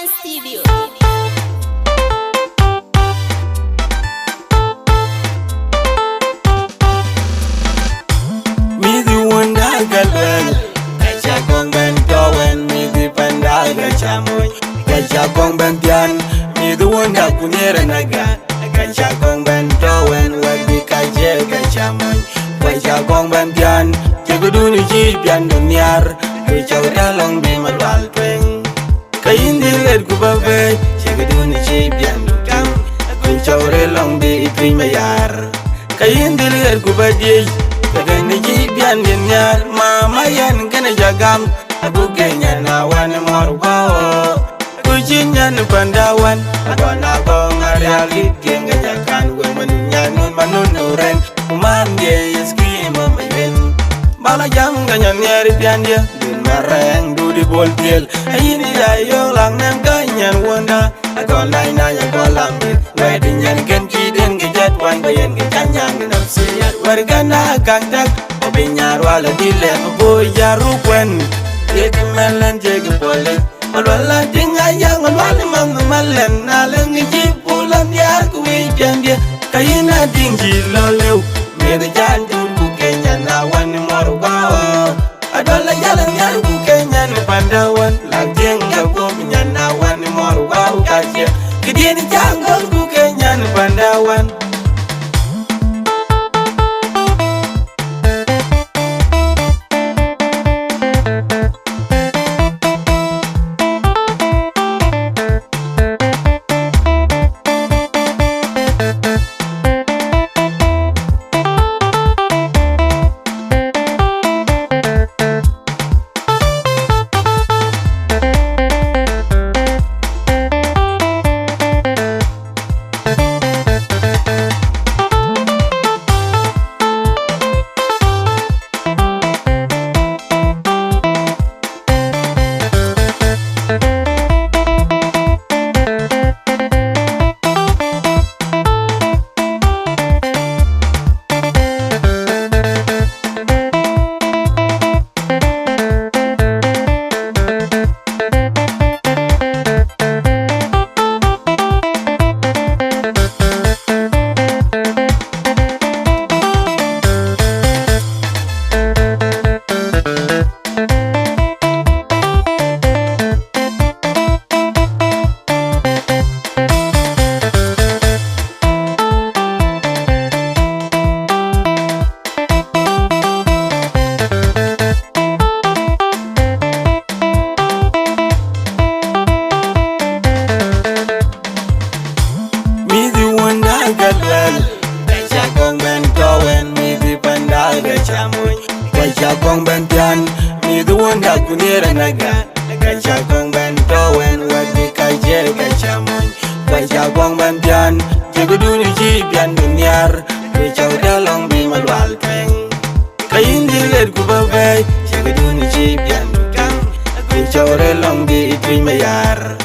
Dance Studio. Me the one that galwel, kacha kong ben dowen. Me the panda kacha moy, kacha kong ben tian. Me the one that kunera naga, kacha kong ben dowen. Wadi kaje kacha moy, kacha kong ben tian. Jaguduni ji pian dunyar, kacha udalong be malwal tweng. Kayin dilet kubabe, jaguduni ji pian dukam. Kacha udalong be itri mayar. Kayin dilet kubadi. Kadang ji bian dinyar mama yan kena jagam aku kenya nawan morbao kujinya pandawan adona ko ngarialit kenga jakan we menyanun manunuren umande yeski mamayen bala jam kanya nyari pian dia din mareng du di boltiel ayini ayo lang nem kanya wonda ako lain nanya kolamit wedding yan ken kiden gejat wan bayen gejanyang nafsiyat wargana kangdak obinyar wala dile boy jarukwen yegi melen jegi pole malwala dinga yang malwala mang malen naleng jipulan yar kuwi jandia kayina dingji lolew mede janjur ku kenya nawan morbao adola yalan yar ku kenya pandawan lageng gago nawan morbao kaje kidini janggol ku kenya pandawan. Kacha kong bentian, me the one that kunera naga. Kacha kong bentowen, wadi kaje kacha moy. Kacha kong bentian, jaguduni ji pian dunyar. Kacha udalong bi malwal tweng. Kayin dilet kubabe, jaguduni ji pian dukam. Kacha udalong bi itri mayar.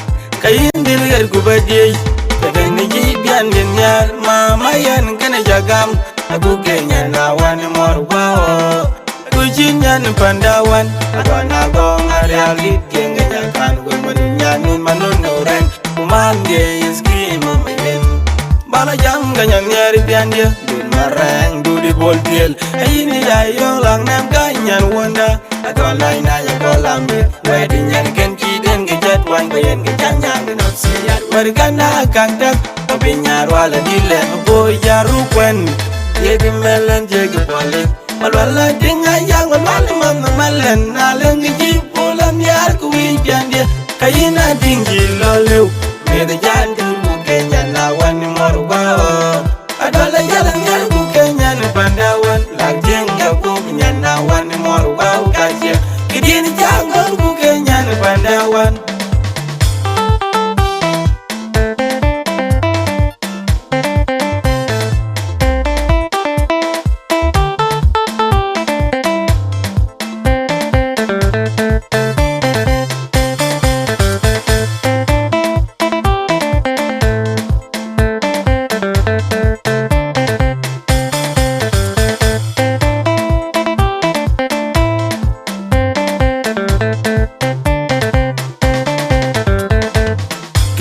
Kayin dilet kubadi, kadang ji pian dunyar. Mama yan kena jagam, aku kenya nawan morbao. Kujinya pandawan adona ko ngarialit kenga jakan we menyanun manunuren umande yeski mamayen bala jam ganya nyari pian dia din mareng du di boltiel ayini ayo lang nem kanyan wonda adona inanya kolamit wedding yan ken kiden gejat wan bayen gejanyang nafsiyat wargana kangdak obinyar wala dile boy jarukwen yegi melen jegi pole malwala dinga yang malwala mang malen naleng jipulan yar kuwi jandia kayina dingji lolew mede janjur ku kenya nawan morbao adola yalan yar ku kenya pandawan lageng gago nawan morbao kaje kidini janggol ku kenya pandawan.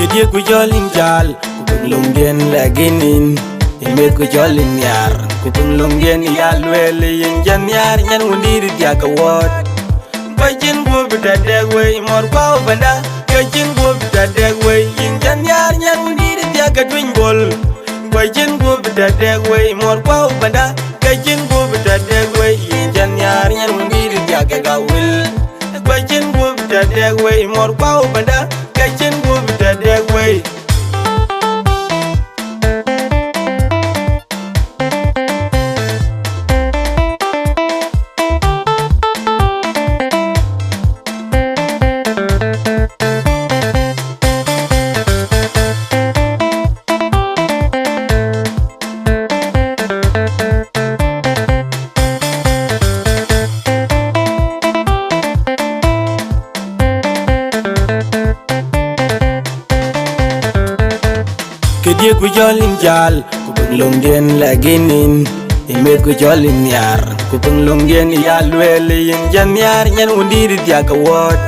Kedi ku jolin jal kupung lunggen laginin imet ku jolin yar kupung lunggen yalwele yin jan yar nyan wundiri diaka wot Kajin bu bida degwe mor kwao banda Kajin bu bida degwe yin jan yar nyan wundiri diaka twin bol Kajin bu bida degwe mor kwao banda Kajin bu bida degwe yin jan yar nyan wundiri diaka gawil Kajin bu bida degwe mor kwao banda Kajin bu bida degwe Kedi ku jolin jal kupung lunggen laginin imet ku jolin yar kupung lunggen yalwele yin jan yar nyan wundiri diaka wot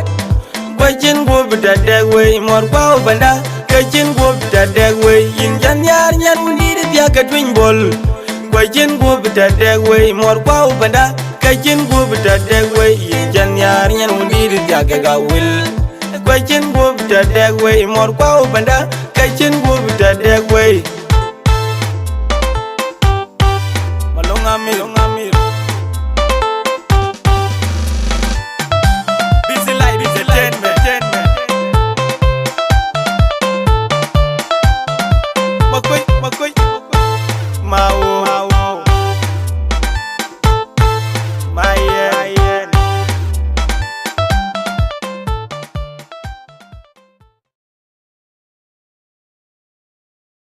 Kajin bu bida degwe mor kwao banda Kajin bu bida degwe yin jan yar nyan wundiri diaka twin bol Kajin bu bida degwe mor kwao banda Kajin bu bida degwe yin jan yar nyan wundiri diaka gawil Kajin bu bida degwe mor kwao banda Kajin bu bida degwe